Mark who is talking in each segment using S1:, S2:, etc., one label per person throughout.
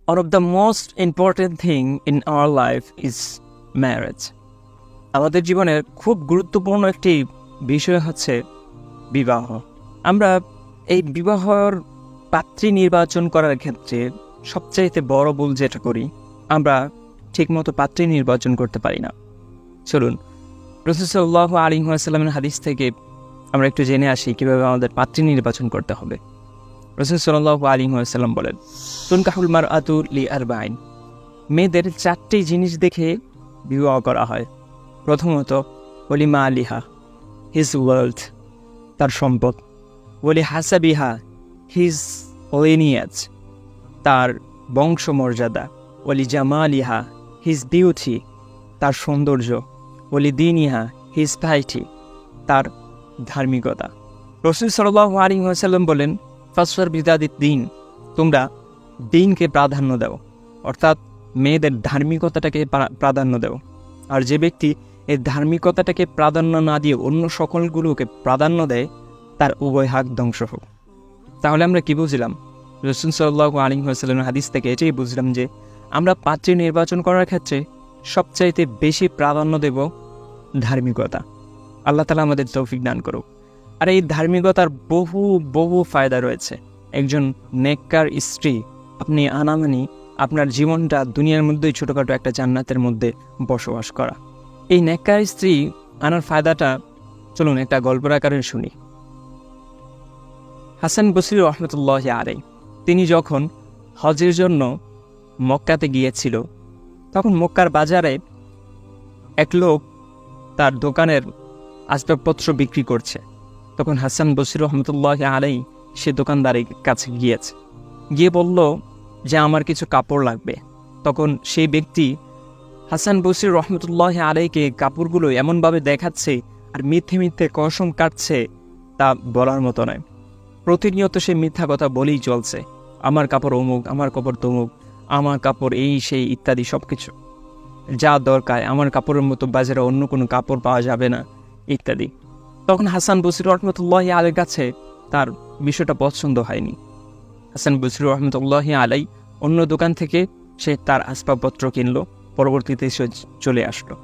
S1: One of the most important thing in our life is marriage. আমাদের জীবনের খুব গুরুত্বপূর্ণ একটি বিষয় হচ্ছে বিবাহ। আমরা এই বিবাহর পাত্রী নির্বাচন করার ক্ষেত্রে সবচাইতে বড় ভুল যেটা করি, আমরা ঠিকমতো পাত্রী নির্বাচন করতে পারি না। চলুন রাসূল সাল্লাল্লাহু আলাইহি ওয়াসাল্লামের হাদিস থেকে আমরা একটু জেনে আসি কীভাবে আমাদের পাত্রী নির্বাচন করতে হবে। রাসূল সাল্লাল্লাহু আলাইহি ওয়াসাল্লাম বলেন, তুনকাহুল মারআতু লিআরবাইন, মেয়েদের 4টি জিনিস দেখে বিবাহ করা হয়। প্রথমত ওলি মা আলিহা, হিজ ওয়েলথ, তার সম্পদ। ওলি হাসাবিহা, হিজ লিনিয়েজ, তার বংশমর্যাদা। ওলি জামালিহা, হিজ বিউটি, তার সৌন্দর্য। ওলি দিনিহা, হিজ পাইটি, তার ধার্মিকতা। রাসূল সাল্লাল্লাহু আলাইহি ওয়াসাল্লাম বলেন, ফাসফার বিদাদিদ দিন, তোমরা দিনকে প্রাধান্য দাও, অর্থাৎ মেয়েদের ধার্মিকতাটাকে প্রাধান্য দাও। আর যে ব্যক্তি এই ধার্মিকতাটাকে প্রাধান্য না দিয়ে অন্য সকলগুলোকে প্রাধান্য দেয়, তার উভয় হাত ধ্বংস হোক। তাহলে আমরা কি বুঝলাম? রাসূল সাল্লাল্লাহু আলাইহি ওয়াসাল্লামের হাদিস থেকে এটাই বুঝলাম যে আমরা পাত্রী নির্বাচন করার ক্ষেত্রে সবচাইতে বেশি প্রাধান্য দেব ধার্মিকতা। আল্লাহ তাআলা আমাদের তৌফিক দান করুক। আর এই ধার্মিকতার বহু ফায়দা রয়েছে। একজন নেককার স্ত্রী আপনি আনামানি আপনার জীবনটা দুনিয়ার মধ্যেই ছোটোখাটো একটা জান্নাতের মধ্যে বসবাস করা। এই নেককার স্ত্রী আনার ফায়দাটা চলুন একটা গল্পের আকারে শুনি। হাসান বসরি রহমতুল্লাহি আলাইহি, তিনি যখন হজের জন্য মক্কাতে গিয়েছিল, তখন মক্কার বাজারে এক লোক তার দোকানের আসবাবপত্র বিক্রি করছে। তখন হাসান বসরি রহমতুল্লাহি আলাইহি সে দোকানদারের কাছে গিয়ে বলল যে আমার কিছু কাপড় লাগবে। তখন সেই ব্যক্তি হাসান বসরি রহমতুল্লাহি আলাইহিকে কাপড়গুলো এমনভাবে দেখাচ্ছে আর মিথ্যে কসম কাটছে, তা বলার মতো নয়। প্রতিনিয়ত সে মিথ্যা কথা বলেই চলছে, আমার কাপড় অমুক, আমার কাপড় তমুক, আমার কাপড় এই সেই ইত্যাদি সব কিছু, যা দরকার আমার কাপড়ের মতো বাজারে অন্য কোনো কাপড় পাওয়া যাবে না ইত্যাদি। তখন হাসান বসরি রহমতুল্লাহি আলাইহির কাছে তার বিষয়টা পছন্দ হয়নি। হাসান বসরি রহমতুল্লাহি আলাইহি অন্য দোকান থেকে সে তার আসবাবপত্র কিনলো, পরবর্তীতে সে চলে আসলো।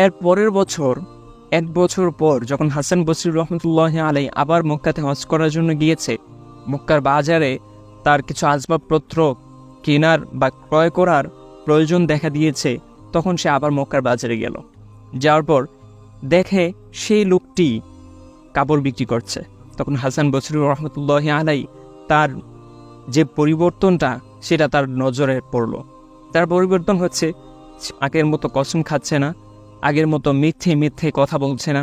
S1: এর পরের বছর, 1 বছর পর যখন হাসান বসরি রহমতুল্লাহি আলাইহি আবার মক্কাতে হজ করার জন্য গিয়েছে, মক্কার বাজারে তার কিছু আসবাবপত্র কেনার বা ক্রয় করার প্রয়োজন দেখা দিয়েছে। তখন সে আবার মক্কার বাজারে গেল, যাওয়ার পর দেখে সেই লোকটি কাপড় বিক্রি করছে। তখন হাসান বসরি রহমতুল্লাহি আলাইহি তার যে পরিবর্তনটা সেটা তার নজরে পড়লো। তার পরিবর্তন হচ্ছে, আগের মতো কসম খাচ্ছে না, আগের মতো মিথ্যে কথা বলছে না।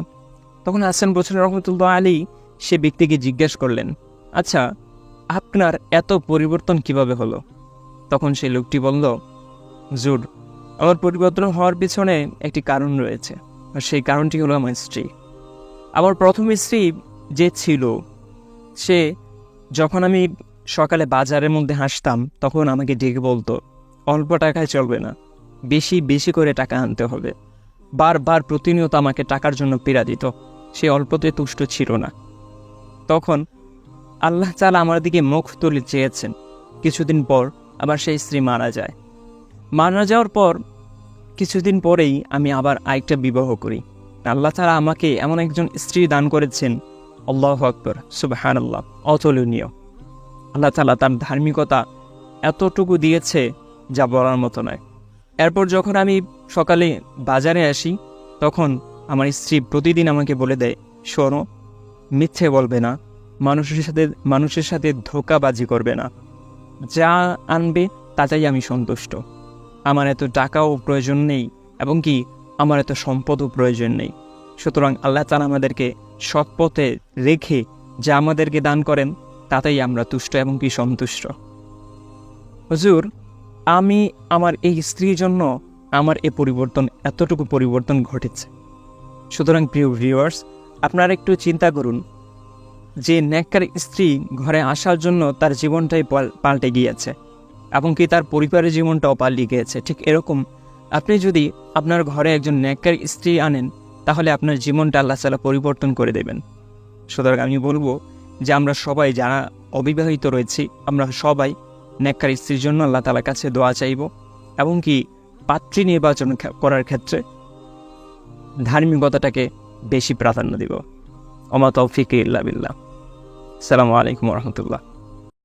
S1: তখন হাসান বসরি রহমতুল্লাহি আলাইহি সে ব্যক্তিকে জিজ্ঞেস করলেন, আচ্ছা আপনার এত পরিবর্তন কিভাবে হলো? তখন সেই লোকটি বলল, হুজুর, আমার পরিবর্তন হওয়ার পিছনে একটি কারণ রয়েছে, আর সেই কারণটি হলো আমার স্ত্রী। আমার প্রথম স্ত্রী যে ছিল, সে যখন আমি সকালে বাজারের মধ্যে হাসতাম তখন আমাকে ডেকে বলতো, অল্প টাকায় চলবে না, বেশি করে টাকা আনতে হবে। বারবার প্রতিনিয়ত আমাকে টাকার জন্য পীড়া দিত, সে অল্পতে তুষ্ট ছিল না। তখন আল্লাহ তাআলা আমার দিকে মুখ তুলে চেয়েছেন। কিছুদিন পর আবার সেই স্ত্রী মারা যায়। মারা যাওয়ার পর কিছুদিন পরেই আমি আবার আরেকটা বিবাহ করি। আল্লাহ তাআলা আমাকে এমন একজন স্ত্রী দান করেছেন, আল্লাহু আকবার, সুবহানাল্লাহ, অতুলনীয়। আল্লাহ তাআলা তার ধার্মিকতা এতটুকু দিয়েছে যা বলার মতো নয়। এরপর যখন আমি সকালে বাজারে আসি, তখন আমার স্ত্রী প্রতিদিন আমাকে বলে দেয়, শোনো, মিথ্যে বলবে না, মানুষের সাথে ধোঁকাবাজি করবে না, যা আনবে তাতেই আমি সন্তুষ্ট। আমার এত টাকাও প্রয়োজন নেই, এবং কি আমার এত সম্পদও প্রয়োজন নেই। সুতরাং আল্লাহ তাআলা আমাদেরকে সৎ পথে রেখে যা আমাদেরকে দান করেন তাতেই আমরা তুষ্ট এবং কি সন্তুষ্ট। হুজুর, আমি আমার এই স্ত্রীর জন্য আমার এই পরিবর্তন, এতটুকু পরিবর্তন ঘটেছে। সুতরাং প্রিয় ভিউয়ার্স, আপনারা একটু চিন্তা করুন যে নেককার স্ত্রী ঘরে আসার জন্য তার জীবনটাই পাল্টে গিয়েছে, এবং কি তার পরিবারের জীবনটাও পাল্টে গিয়েছে। ঠিক এরকম আপনি যদি আপনার ঘরে একজন নেককার স্ত্রী আনেন, তাহলে আপনার জীবনটা আল্লাহ তাআলা পরিবর্তন করে দেবেন। সুতরাং আমি বলবো যে আমরা সবাই যারা অবিবাহিত রয়েছি, আমরা সবাই নেককার স্ত্রীর জন্য আল্লাহ তাআলার কাছে দোয়া চাইব, এবং কি পাত্রী নির্বাচন করার ক্ষেত্রে ধার্মিকতাটাকে বেশি প্রাধান্য দিব। ওমা তৌফিক ইল্লা বিল্লাহ। আসসালামু আলাইকুম ওয়া রাহমাতুল্লাহ।